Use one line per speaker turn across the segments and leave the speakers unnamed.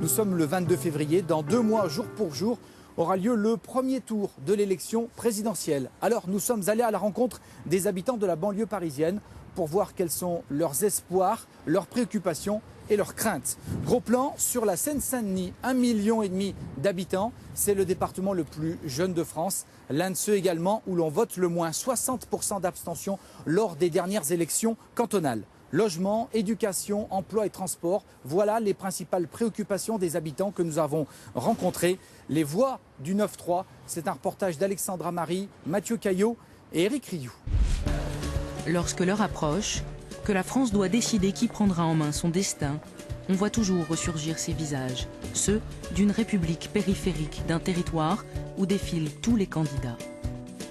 Nous sommes le 22 février. Dans 2 mois, jour pour jour, aura lieu le premier tour de l'élection présidentielle. Alors nous sommes allés à la rencontre des habitants de la banlieue parisienne pour voir quels sont leurs espoirs, leurs préoccupations et leurs craintes. Gros plan sur la Seine-Saint-Denis, 1,5 million d'habitants. C'est le département le plus jeune de France, l'un de ceux également où l'on vote le moins, 60% d'abstention lors des dernières élections cantonales. Logement, éducation, emploi et transport, voilà les principales préoccupations des habitants que nous avons rencontrés. Les voix du 9-3, c'est un reportage d'Alexandra Marie, Mathieu Caillot et Éric Rioux.
Lorsque l'heure approche, que la France doit décider qui prendra en main son destin, on voit toujours ressurgir ces visages, ceux d'une république périphérique d'un territoire où défilent tous les candidats.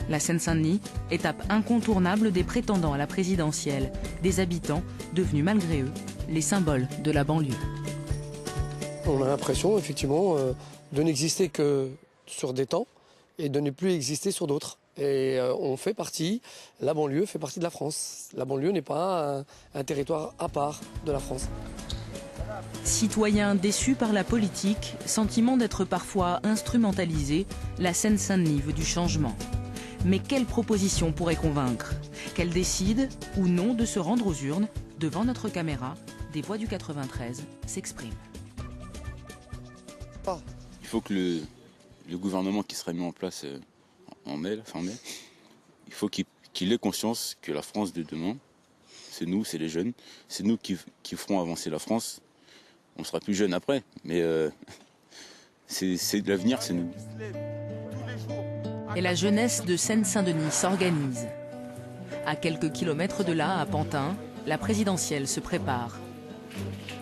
La Seine-Saint-Denis, étape incontournable des prétendants à la présidentielle, des habitants devenus malgré eux les symboles de la banlieue.
On a l'impression effectivement de n'exister que sur des temps et de ne plus exister sur d'autres. Et on fait partie, la banlieue fait partie de la France. La banlieue n'est pas un territoire à part de la France.
Citoyens déçus par la politique, sentiment d'être parfois instrumentalisés, la Seine-Saint-Denis veut du changement. Mais quelle proposition pourrait convaincre? Qu'elle décide ou non de se rendre aux urnes? Devant notre caméra, des voix du 93 s'expriment.
Il faut que le gouvernement qui sera mis en place en mai, il faut qu'il ait conscience que la France de demain, c'est nous, c'est les jeunes, c'est nous qui ferons avancer la France. On sera plus jeunes après, mais c'est l'avenir, c'est nous.
Et la jeunesse de Seine-Saint-Denis s'organise. À quelques kilomètres de là, à Pantin, la présidentielle se prépare.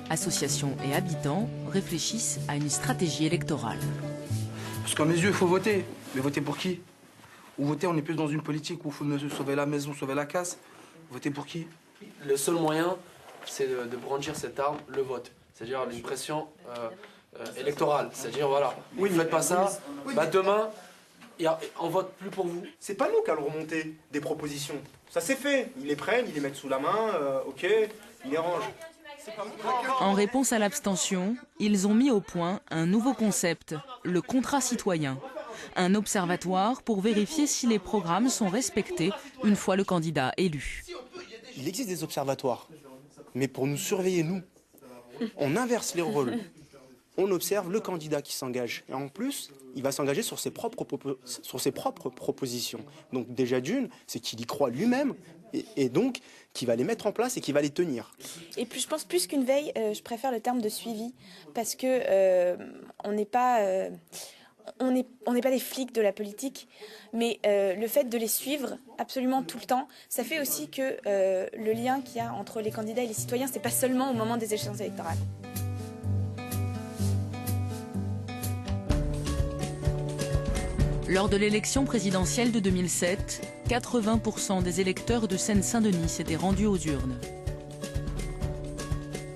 Associations et habitants réfléchissent à une stratégie électorale.
Parce qu'à mes yeux, il faut voter. Mais voter pour qui? Ou voter, on est plus dans une politique où il faut sauver la maison, sauver la casse. Voter pour qui?
Le seul moyen, c'est de brandir cette arme, le vote. C'est-à-dire une pression électorale. C'est-à-dire, voilà, vous ne faites pas ça, bah demain, on vote plus pour vous.
C'est pas nous qui allons remonter des propositions. Ça c'est fait. Ils les prennent, ils les mettent sous la main, ok, ils les rangent.
En réponse à l'abstention, ils ont mis au point un nouveau concept, le contrat citoyen. Un observatoire pour vérifier si les programmes sont respectés une fois le candidat élu.
Il existe des observatoires, mais pour nous surveiller, nous, on inverse les rôles. On observe le candidat qui s'engage. Et en plus, il va s'engager sur ses propres propositions. Donc déjà d'une, c'est qu'il y croit lui-même et donc qu'il va les mettre en place et qu'il va les tenir.
Et puis je pense plus qu'une veille, je préfère le terme de suivi parce que on n'est pas des flics de la politique, mais le fait de les suivre absolument tout le temps, ça fait aussi que le lien qu'il y a entre les candidats et les citoyens, c'est pas seulement au moment des échéances électorales.
Lors de l'élection présidentielle de 2007, 80% des électeurs de Seine-Saint-Denis s'étaient rendus aux urnes.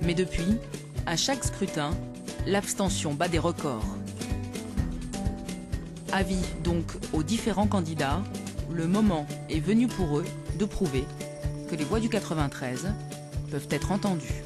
Mais depuis, à chaque scrutin, l'abstention bat des records. Avis donc aux différents candidats, le moment est venu pour eux de prouver que les voix du 93 peuvent être entendues.